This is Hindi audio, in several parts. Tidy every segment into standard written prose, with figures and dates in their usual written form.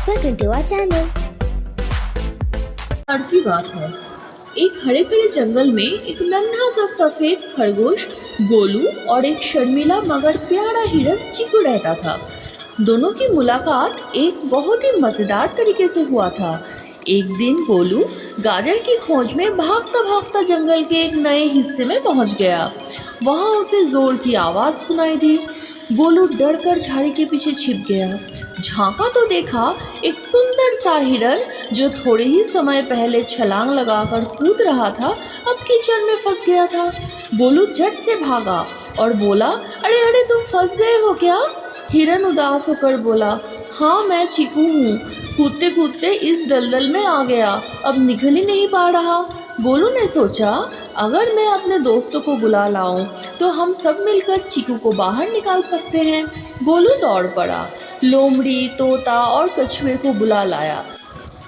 Welcome to our channel. की बात है। एक हरे भरे जंगल में एक नन्हा सा सफेद खरगोश गोलू और एक शर्मीला मगर प्यारा हिरन चिकू रहता था। दोनों की मुलाकात एक बहुत ही मजेदार तरीके से हुआ था। एक दिन गोलू गाजर की खोज में भागता भागता जंगल के एक नए हिस्से में पहुंच गया। वहां उसे जोर की आवाज सुनाई दी। गोलू डर कर झाड़ी के पीछे छिप गया। झांका तो देखा एक सुंदर सा हिरन जो थोड़े ही समय पहले छलांग लगाकर कूद रहा था, अब कीचड़ में फंस गया था। गोलू झट से भागा और बोला, अरे अरे तुम फंस गए हो क्या? हिरन उदास होकर बोला, हाँ मैं चीकू हूँ, कूदते कूदते इस दलदल में आ गया, अब निकल ही नहीं पा रहा। गोलू ने सोचा, अगर मैं अपने दोस्तों को बुला लाऊं तो हम सब मिलकर चीकू को बाहर निकाल सकते हैं। गोलू दौड़ पड़ा, लोमड़ी, तोता और कछुए को बुला लाया।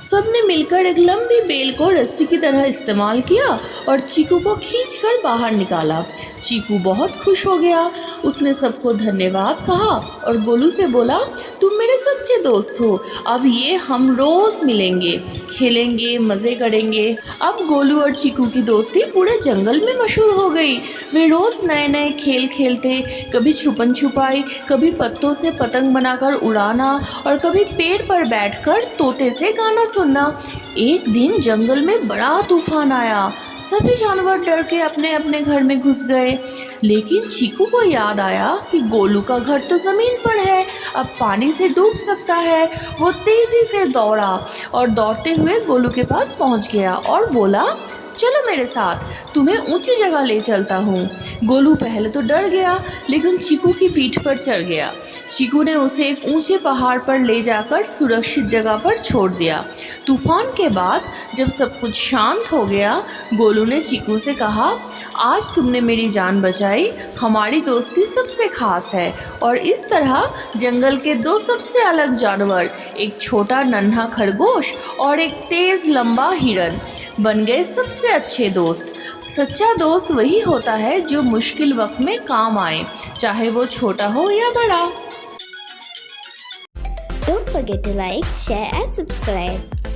सबने मिलकर एक लंबी बेल को रस्सी की तरह इस्तेमाल किया और चीकू को खींचकर बाहर निकाला। चीकू बहुत खुश हो गया। उसने सबको धन्यवाद कहा और गोलू से बोला, तुम मेरे सच्चे दोस्त हो, अब ये हम रोज मिलेंगे, खेलेंगे, मज़े करेंगे। अब गोलू और चीकू की दोस्ती पूरे जंगल में मशहूर हो गई। वे रोज़ नए नए खेल खेलते, कभी छुपन छुपाई, कभी पत्तों से पतंग बनाकर उड़ाना और कभी पेड़ पर बैठकर तोते से गाना सुनना। एक दिन जंगल में बड़ा तूफान आया। सभी जानवर डर के अपने अपने घर में घुस गए। लेकिन चीकू को याद आया कि गोलू का घर तो ज़मीन पर है, अब पानी से डूब सकता है। वो तेज़ी से दौड़ा और दौड़ते हुए गोलू के पास पहुंच गया और बोला, चलो मेरे साथ, तुम्हें ऊंची जगह ले चलता हूँ। गोलू पहले तो डर गया, लेकिन चीकू की पीठ पर चढ़ गया। चीकू ने उसे एक ऊंचे पहाड़ पर ले जाकर सुरक्षित जगह पर छोड़ दिया। तूफान के बाद जब सब कुछ शांत हो गया, गोलू ने चीकू से कहा, आज तुमने मेरी जान बचाई, हमारी दोस्ती सबसे खास है। और इस तरह जंगल के दो सबसे अलग जानवर, एक छोटा नन्हा खरगोश और एक तेज लंबा हिरन, बन गए सबसे अच्छे दोस्त। सच्चा दोस्त वही होता है जो मुश्किल वक्त में काम आए, चाहे वो छोटा हो या बड़ा। Don't forget to like, share and subscribe.